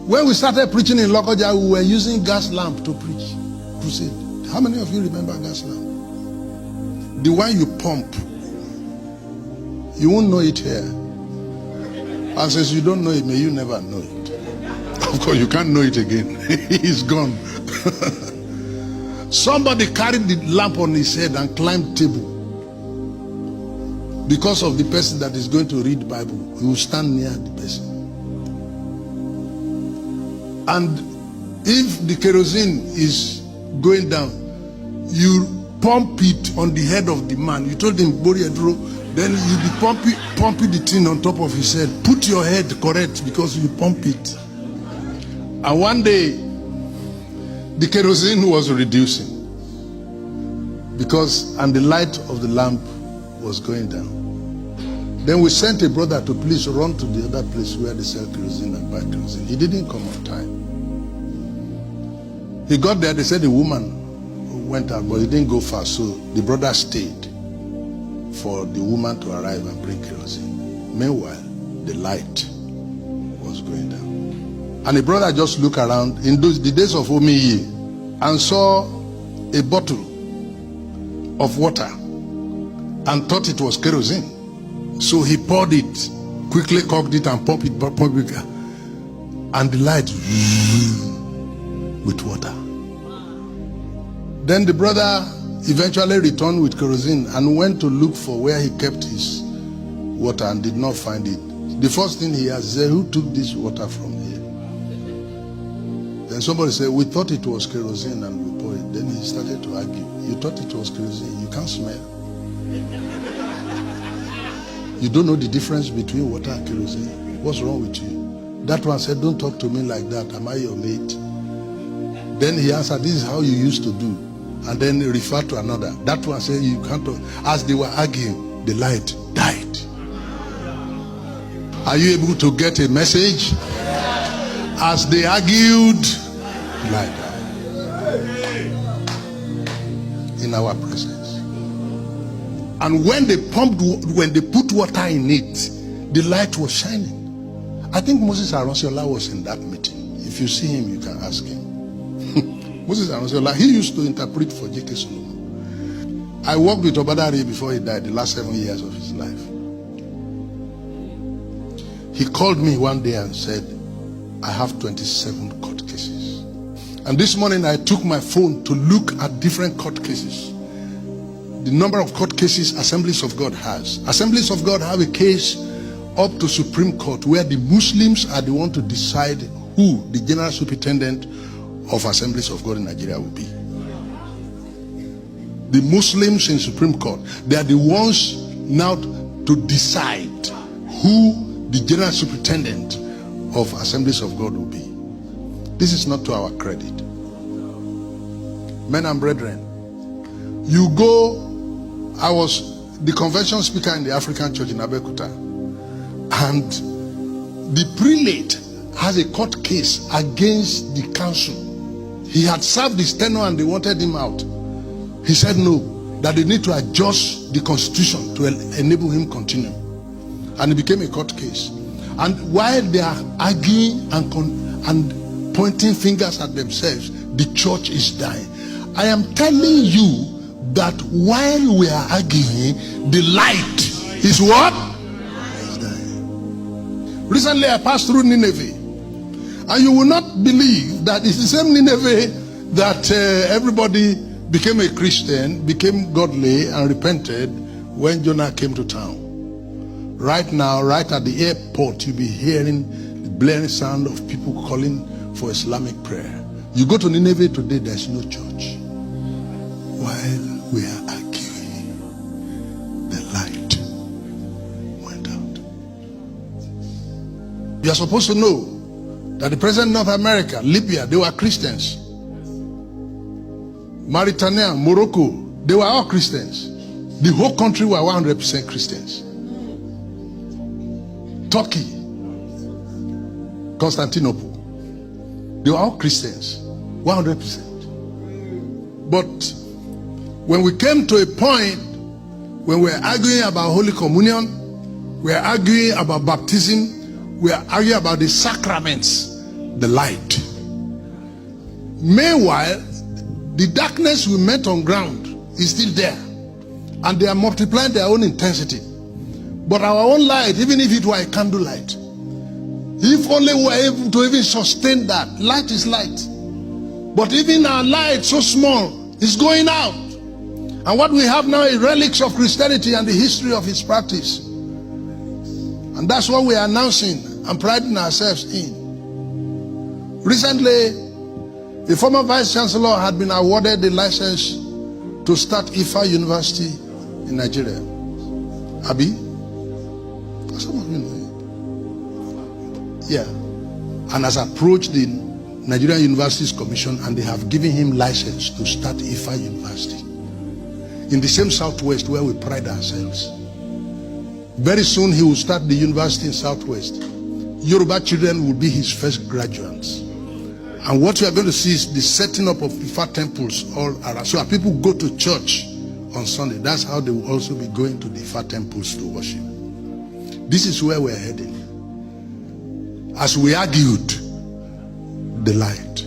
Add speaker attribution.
Speaker 1: When we started preaching in Lokoja, we were using gas lamp to preach crusade. How many of you remember gas lamp? The one you pump. You won't know it here. And since you don't know it, may you never know it. Of course, you can't know it again. It's gone. Somebody carried the lamp on his head and climbed table. Because of the person that is going to read Bible, he will stand near the person. And if the kerosene is going down, you pump it on the head of the man. You told him, then you be pumping the thing on top of his head. Put your head correct because you pump it. And one day, the kerosene was reducing and the light of the lamp was going down. Then we sent a brother to please run to the other place where they sell kerosene and buy kerosene. He didn't come on time. He got there, they said the woman went out, but he didn't go far, so the brother stayed for the woman to arrive and bring kerosene. Meanwhile, the light was going down. And the brother just looked around in the days of Omiye and saw a bottle of water and thought it was kerosene. So he poured it, quickly cocked it and pumped it, and the light with water. Then the brother eventually returned with kerosene and went to look for where he kept his water and did not find it. The first thing he asked, who took this water from here? Then somebody said, we thought it was kerosene and we poured it. Then he started to argue. You thought it was kerosene, you can't smell. You don't know the difference between water and kerosene. What's wrong with you? That one said, don't talk to me like that. Am I your mate? Then he answered, this is how you used to do. And then he referred to another. That one said, you can't talk. As they were arguing, the light died. Are you able to get a message? As they argued, the light died. In our presence. And when they put water in it, the light was shining. I think Moses Aronsiola was in that meeting. If you see him, you can ask him. Moses Aronsiola, he used to interpret for J.K. Solomon. I worked with Obadari before he died, the last 7 years of his life. He called me one day and said, I have 27 court cases. And this morning I took my phone to look at different court cases. The number of court cases Assemblies of God has. Assemblies of God have a case up to Supreme Court where the Muslims are the one to decide who the General Superintendent of Assemblies of God in Nigeria will be. The Muslims in Supreme Court, they are the ones now to decide who the General Superintendent of Assemblies of God will be. This is not to our credit. Men and brethren, you go. I was the convention speaker in the African Church in Abeokuta, and the prelate has a court case against the council. He had served his tenure and they wanted him out. He said no, that they need to adjust the constitution to enable him continue. And it became a court case. And while they are arguing and pointing fingers at themselves, the church is dying. I am telling you that while we are arguing, the light is what? Is dying. Recently I passed through Nineveh, and you will not believe that it's the same Nineveh that everybody became a Christian, became godly and repented when Jonah came to town. Right now, right at the airport, you'll be hearing the blaring sound of people calling for Islamic prayer. You go to Nineveh today, there's no church. While we are arguing, the light went out. You are supposed to know that the president of North America, Libya, they were Christians. Mauritania, Morocco, they were all Christians. The whole country were 100% Christians. Turkey, Constantinople, they were all Christians, 100%. But when we came to a point when we're arguing about Holy Communion, we're arguing about baptism, we're arguing about the sacraments, the light. Meanwhile, the darkness we met on ground is still there, and they are multiplying their own intensity. But our own light, even if it were a candle light, if only we were able to even sustain that, light is light. But even our light, so small, is going out. And what we have now is relics of Christianity and the history of its practice. And that's what we are announcing and priding ourselves in. Recently, the former Vice Chancellor had been awarded the license to start Ifa University in Nigeria. Abi? Some of you know it. Yeah. And has approached the Nigerian Universities Commission, and they have given him license to start Ifa University in the same Southwest where we pride ourselves. Very soon he will start the university in Southwest. Yoruba children will be his first graduates. And what you are going to see is the setting up of Ifa temples all around. So people go to church on Sunday. That's how they will also be going to the Ifa temples to worship. This is where we're heading. As we argued, the light.